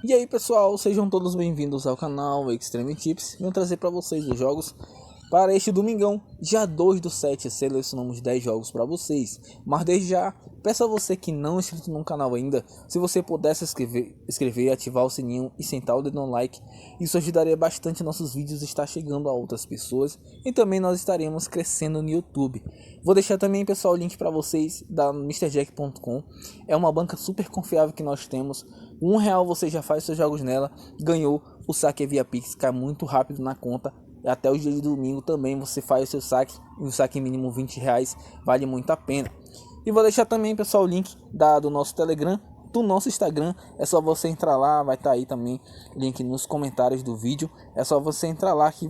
E aí pessoal, sejam todos bem-vindos ao canal Extreme Tips. Venho trazer para vocês os jogos para este domingão, dia 2/7. Selecionamos 10 jogos para vocês. Mas desde já, peço a você que não é inscrito no canal ainda, se você pudesse inscrever, ativar o sininho e sentar o dedo no like. Isso ajudaria bastante nossos vídeos a estar chegando a outras pessoas e também nós estaremos crescendo no YouTube. Vou deixar também, pessoal, o link para vocês da MrJack.com. É uma banca super confiável que nós temos. R$1 você já faz seus jogos nela, ganhou, o saque é via Pix, cai muito rápido na conta. Até os dias de domingo também você faz o seu saque, e o saque mínimo R$20, vale muito a pena. E vou deixar também, pessoal, o link do nosso Telegram, do nosso Instagram. É só você entrar lá, vai estar aí também o link nos comentários do vídeo. É só você entrar lá que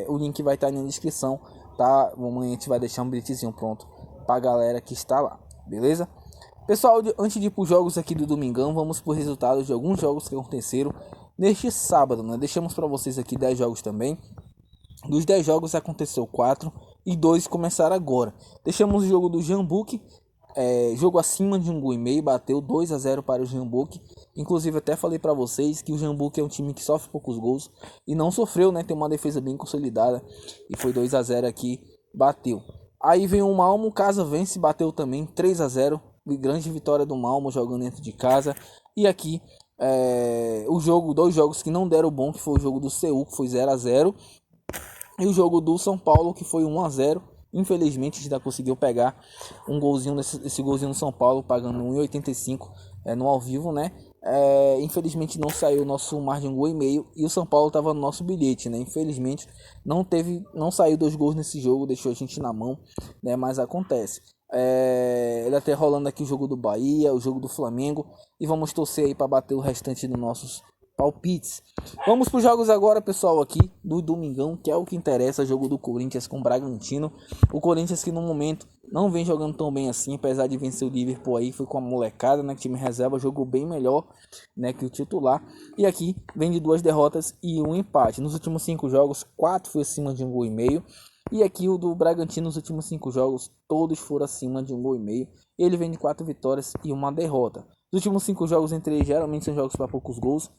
o link vai estar aí na descrição, tá? Amanhã a gente vai deixar um bilhetezinho pronto pra galera que está lá, beleza? Pessoal, antes de ir para os jogos aqui do domingão, vamos por resultados de alguns jogos que aconteceram neste sábado, né? Deixamos para vocês aqui 10 jogos também. Dos 10 jogos aconteceu 4 e 2 começaram agora. Deixamos o jogo do Jambuque, jogo acima de 1,5 gol, bateu 2-0 para o Jambuque. Inclusive até falei para vocês que o Jambuque é um time que sofre poucos gols e não sofreu, né? Tem uma defesa bem consolidada e foi 2-0 aqui, bateu. Aí vem o Malmo, casa vence, bateu também 3-0. Grande vitória do Malmo jogando dentro de casa. E aqui dois jogos que não deram bom, que foi o jogo do Seul, que foi 0-0, e o jogo do São Paulo, que foi 1-0. Infelizmente a gente ainda conseguiu pegar um golzinho, esse golzinho do São Paulo, pagando 1,85 no ao vivo, né? Infelizmente não saiu o nosso mar de 1,5 gol, e o São Paulo estava no nosso bilhete, né? Infelizmente não saiu 2 gols nesse jogo, deixou a gente na mão, né? Mas acontece. Ele até rolando aqui o jogo do Bahia, o jogo do Flamengo, e vamos torcer aí para bater o restante dos nossos palpites. Vamos para os jogos agora, pessoal, aqui do domingão, que é o que interessa. Jogo do Corinthians com o Bragantino. O Corinthians que no momento não vem jogando tão bem assim, apesar de vencer o Liverpool aí, foi com a molecada, né? Time reserva jogou bem melhor, né, que o titular. E aqui vem de 2 derrotas e um empate. Nos últimos 5 jogos, 4 foi acima de 1,5 gol. E aqui o do Bragantino, nos últimos 5 jogos, todos foram acima de 1,5 gol. Ele vem de 4 vitórias e uma derrota. Os últimos 5 jogos entre eles geralmente são jogos para poucos gols.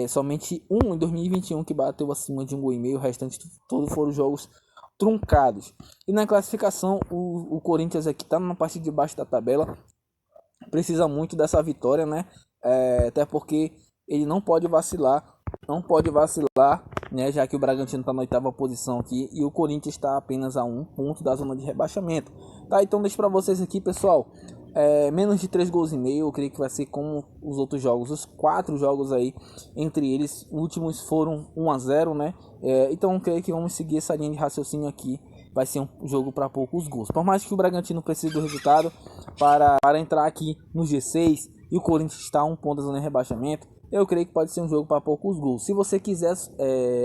Somente um em 2021 que bateu acima de 1,5 gol. O restante todos foram jogos truncados. E na classificação, o Corinthians aqui está na parte de baixo da tabela. Precisa muito dessa vitória, né? Até porque ele não pode vacilar. Né, já que o Bragantino está na 8ª posição aqui e o Corinthians está apenas a 1 ponto da zona de rebaixamento. Tá, então deixo para vocês aqui, pessoal, menos de 3 gols e meio. Eu creio que vai ser como os outros jogos, os 4 jogos aí, entre eles, os últimos foram 1-0, né? Então eu creio que vamos seguir essa linha de raciocínio aqui. Vai ser um jogo para poucos gols. Por mais que o Bragantino precise do resultado para entrar aqui no G6 e o Corinthians está a 1 ponto da zona de rebaixamento, eu creio que pode ser um jogo para poucos gols. Se você quiser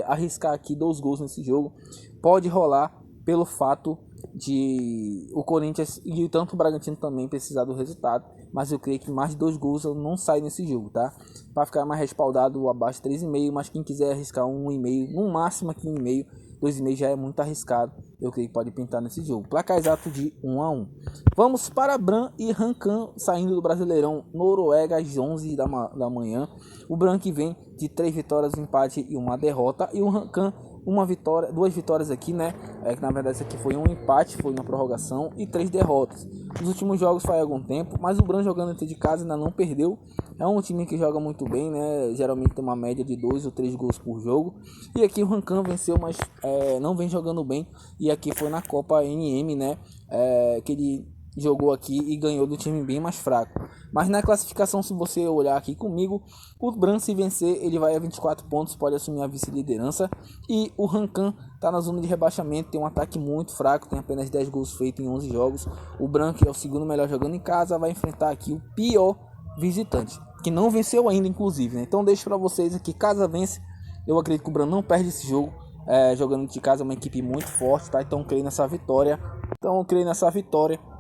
arriscar aqui 2 gols nesse jogo, pode rolar, pelo fato de o Corinthians e tanto o Bragantino também precisar do resultado. Mas eu creio que mais de 2 gols não sai nesse jogo, tá? Para ficar mais respaldado, abaixo de 3,5. Mas quem quiser arriscar 1,5, no máximo aqui 1,5, 2,5 já é muito arriscado. Eu creio que pode pintar nesse jogo. Placar exato de 1-1. Vamos para Bran e Rancan saindo do Brasileirão Noruega às 11 da manhã. O Bran que vem de 3 vitórias, um empate e uma derrota. E o Rancan, 2 vitórias aqui, né? Que na verdade isso aqui foi um empate, foi uma prorrogação, e 3 derrotas. Os últimos jogos faz algum tempo, mas o Bran jogando dentro de casa ainda não perdeu. É um time que joga muito bem, né? Geralmente tem uma média de 2 ou 3 gols por jogo. E aqui o Rancan venceu, mas não vem jogando bem. E aqui foi na Copa NM, né? Que ele jogou aqui e ganhou do time bem mais fraco. Mas na classificação, se você olhar aqui comigo, o Bran, se vencer, ele vai a 24 pontos, pode assumir a vice-liderança. E o Rancan está na zona de rebaixamento, tem um ataque muito fraco, tem apenas 10 gols feitos em 11 jogos. O Bran, que é o segundo melhor jogando em casa, vai enfrentar aqui o pior visitante, que não venceu ainda, inclusive, né? Então deixo para vocês aqui, casa vence, eu acredito que o Bran não perde esse jogo. Jogando de casa, é uma equipe muito forte, tá? Então eu creio nessa vitória.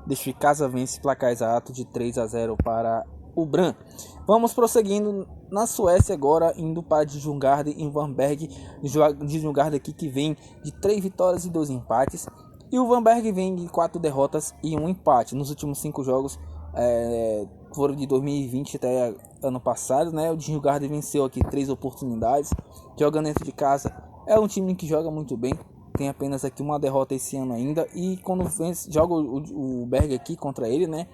Deixo que casa vence, placar exato de 3-0 para o Bran. Vamos prosseguindo na Suécia agora, indo para Djurgården em Varberg. Djurgården aqui que vem de 3 vitórias e 2 empates. E o Varberg vem de 4 derrotas e um empate. Nos últimos 5 jogos foram de 2020 até ano passado, né? O Djurgården venceu aqui 3 oportunidades, jogando dentro de casa. É um time que joga muito bem, tem apenas aqui uma derrota esse ano ainda, e quando joga o Berg aqui contra ele, né?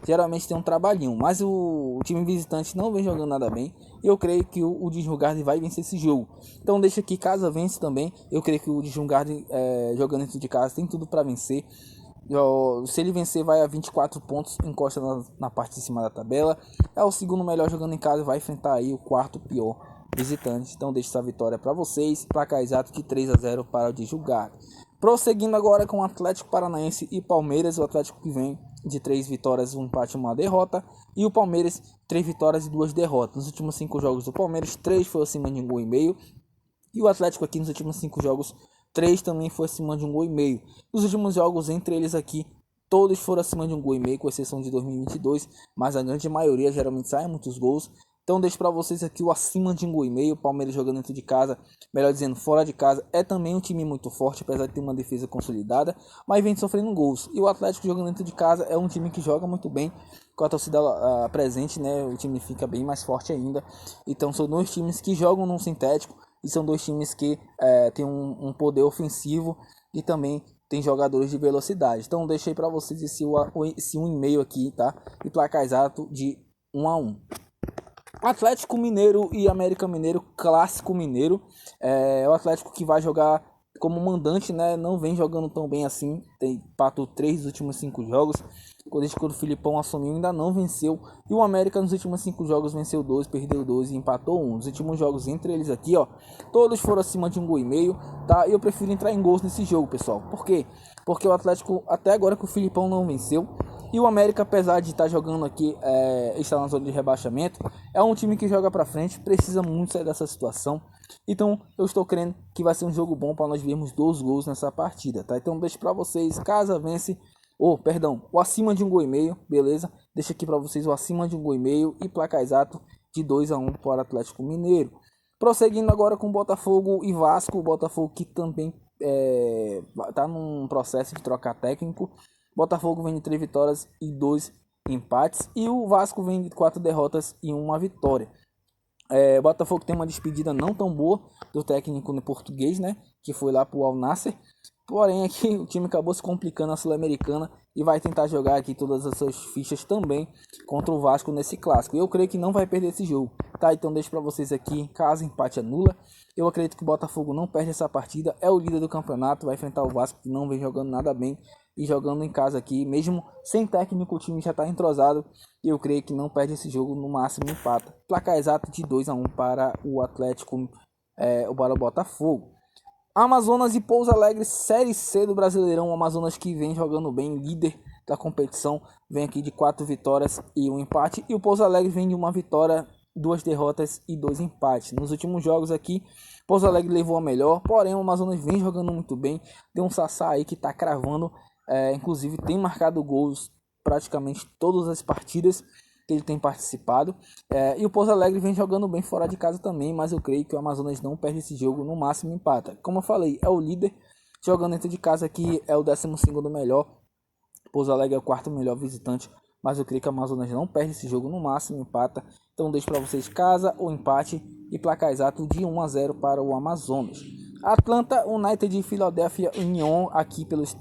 Geralmente tem um trabalhinho, mas o time visitante não vem jogando nada bem. Eu creio que o Djurgården vai vencer esse jogo. Então deixa aqui, caso vence também, eu creio que o Djurgården jogando dentro de casa tem tudo para vencer. Se ele vencer, vai a 24 pontos, encosta na parte de cima da tabela. É o segundo melhor jogando em casa, vai enfrentar aí o quarto pior visitante. Então deixo essa vitória para vocês. Placar exato de 3-0 para o Djurgården. Prosseguindo agora com o Atlético Paranaense e Palmeiras. O Atlético que vem de 3 vitórias, um empate e uma derrota. E o Palmeiras, 3 vitórias e 2 derrotas. Nos últimos 5 jogos do Palmeiras, 3 foi acima de 1,5 gol. E o Atlético aqui nos últimos 5 jogos, 3 também foi acima de 1,5 gol. Nos últimos jogos, entre eles aqui, todos foram acima de 1,5 gol, com exceção de 2022. Mas a grande maioria geralmente sai muitos gols. Então deixo para vocês aqui o acima de 1,5 gol. Palmeiras jogando dentro de casa, melhor dizendo, fora de casa. É também um time muito forte, apesar de ter uma defesa consolidada, mas vem sofrendo gols. E o Atlético jogando dentro de casa é um time que joga muito bem. Com a torcida presente, né, o time fica bem mais forte ainda. Então são dois times que jogam num sintético. E são dois times que têm um poder ofensivo e também tem jogadores de velocidade. Então deixei para vocês esse 1,5 aqui, tá? E placar exato de 1-1. Atlético Mineiro e América Mineiro, clássico mineiro. O Atlético que vai jogar como mandante, né? Não vem jogando tão bem assim. Tem empatou 3 dos últimos 5 jogos. Desde quando o Filipão assumiu, ainda não venceu. E o América nos últimos 5 jogos venceu 2, perdeu 2 e empatou 1. Os últimos jogos entre eles aqui, ó, todos foram acima de 1,5 gol, tá? E eu prefiro entrar em gols nesse jogo, pessoal. Por quê? Porque o Atlético, até agora que o Filipão não venceu. E o América, apesar de estar jogando aqui, está na zona de rebaixamento, é um time que joga pra frente, precisa muito sair dessa situação. Então eu estou crendo que vai ser um jogo bom para nós vermos 2 gols nessa partida, tá? Então deixo para vocês, caso vence, o acima de 1,5 gol, beleza? Deixa aqui para vocês o acima de 1,5 gol e placar exato de 2-1 para o Atlético Mineiro. Prosseguindo agora com Botafogo e Vasco. O Botafogo que também está num processo de trocar técnico. Botafogo vem de 3 vitórias e 2 empates. E o Vasco vem de 4 derrotas e 1 vitória. O Botafogo tem uma despedida não tão boa do técnico no português, né? Que foi lá pro Al Nassr. Porém, aqui o time acabou se complicando na Sul-Americana e vai tentar jogar aqui todas as suas fichas também contra o Vasco nesse clássico. Eu creio que não vai perder esse jogo, tá? Então deixo para vocês aqui, caso empate anula. Eu acredito que o Botafogo não perde essa partida, é o líder do campeonato, vai enfrentar o Vasco que não vem jogando nada bem e jogando em casa aqui, mesmo sem técnico, o time já está entrosado e eu creio que não perde esse jogo, no máximo empata. Placar exato de 2-1 para o Atlético, para o Botafogo. Amazonas e Pouso Alegre, Série C do Brasileirão. O Amazonas que vem jogando bem, líder da competição, vem aqui de 4 vitórias e 1 empate. E o Pouso Alegre vem de 1 vitória, 2 derrotas e 2 empates. Nos últimos jogos aqui, Pouso Alegre levou a melhor, porém o Amazonas vem jogando muito bem. Tem um Sassá aí que está cravando, inclusive tem marcado gols praticamente todas as partidas que ele tem participado, e o Pouso Alegre vem jogando bem fora de casa também, mas eu creio que o Amazonas não perde esse jogo, no máximo empata. Como eu falei, é o líder, jogando dentro de casa aqui é o 12º melhor, Pouso Alegre é o 4º melhor visitante, mas eu creio que o Amazonas não perde esse jogo, no máximo empata. Então deixo para vocês casa ou empate e placar exato de 1-0 para o Amazonas. Atlanta United e Philadelphia Union aqui pelos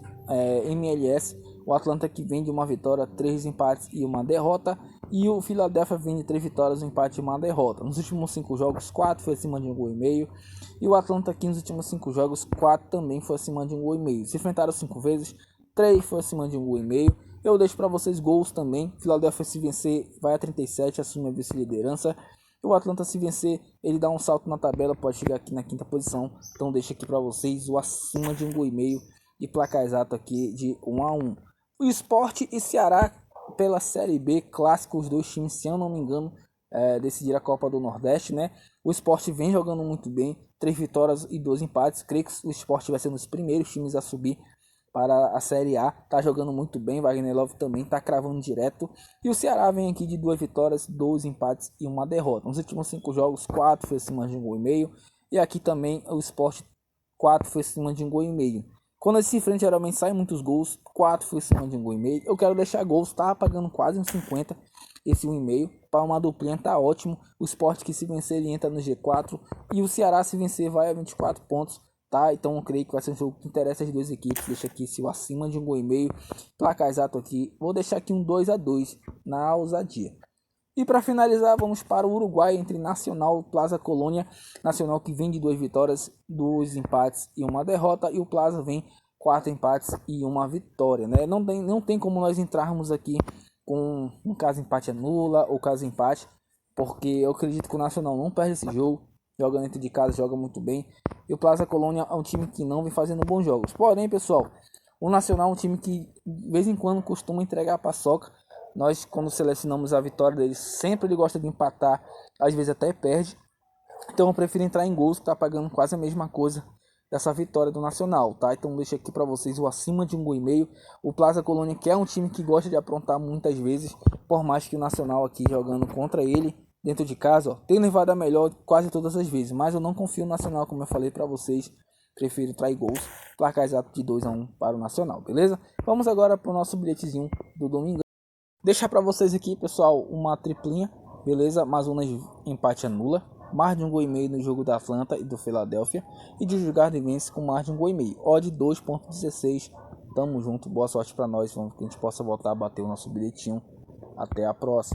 MLS. O Atlanta que vem de 1 vitória, 3 empates e 1 derrota. E o Philadelphia vem de 3 vitórias, 1 empate e 1 derrota. Nos últimos 5 jogos, 4 foi acima de 1,5 gol. E o Atlanta aqui nos últimos 5 jogos, 4 também foi acima de 1,5 gol. Se enfrentaram 5 vezes, 3 foi acima de 1,5 gol. Eu deixo para vocês gols também. Philadelphia se vencer, vai a 37, assume a vice-liderança. O Atlanta se vencer, ele dá um salto na tabela, pode chegar aqui na 5ª posição. Então deixo aqui para vocês o acima de 1,5 gol e placar exato aqui de 1-1. O Sport e Ceará pela Série B, clássico, os dois times, se eu não me engano, decidiram a Copa do Nordeste, né? O Sport vem jogando muito bem, 3 vitórias e 2 empates. Creio que o Sport vai ser um dos primeiros times a subir para a Série A. Tá jogando muito bem, Wagner Love também tá cravando direto. E o Ceará vem aqui de 2 vitórias, 2 empates e 1 derrota. Nos últimos 5 jogos, 4 foi acima de 1,5 gol. E aqui também o Sport 4 foi acima de 1,5 gol. Quando esse frente geralmente sai muitos gols, 4 foi em cima de 1,5 gol. Eu quero deixar gols, tá pagando quase uns 50 esse 1,5. Para uma duplinha tá ótimo. O Sport, que se vencer ele entra no G4 e o Ceará, se vencer, vai a 24 pontos, tá? Então eu creio que vai ser um jogo que interessa as duas equipes. Deixa aqui se o acima de 1,5 gol. Placar exato aqui, vou deixar aqui um 2-2 na ousadia. E para finalizar, vamos para o Uruguai, entre Nacional e Plaza Colônia. Nacional, que vem de 2 vitórias, 2 empates e 1 derrota. E o Plaza vem 4 empates e 1 vitória, né? Não tem como nós entrarmos aqui com um caso empate anula ou caso empate, porque eu acredito que o Nacional não perde esse jogo. Joga dentro de casa, joga muito bem. E o Plaza Colônia é um time que não vem fazendo bons jogos. Porém, pessoal, o Nacional é um time que de vez em quando costuma entregar a paçoca. Nós, quando selecionamos a vitória deles, sempre ele gosta de empatar, às vezes até perde. Então eu prefiro entrar em gols, que tá pagando quase a mesma coisa dessa vitória do Nacional, tá? Então deixa aqui para vocês o acima de 1,5 gol. O Plaza Colônia, que é um time que gosta de aprontar muitas vezes, por mais que o Nacional aqui jogando contra ele, dentro de casa, ó, tem levado a melhor quase todas as vezes. Mas eu não confio no Nacional, como eu falei para vocês. Prefiro trair gols, placar exato de 2-1 para o Nacional, beleza? Vamos agora para o nosso bilhetezinho do domingo. Deixar para vocês aqui, pessoal, uma triplinha, beleza? Amazonas empate anula, mais de 1,5 gol no jogo da Atlanta e do Philadelphia, e de Garden vence com mais de 1,5 gol, odd 2,16. Tamo junto, boa sorte para nós, vamos que a gente possa voltar a bater o nosso bilhetinho. Até a próxima.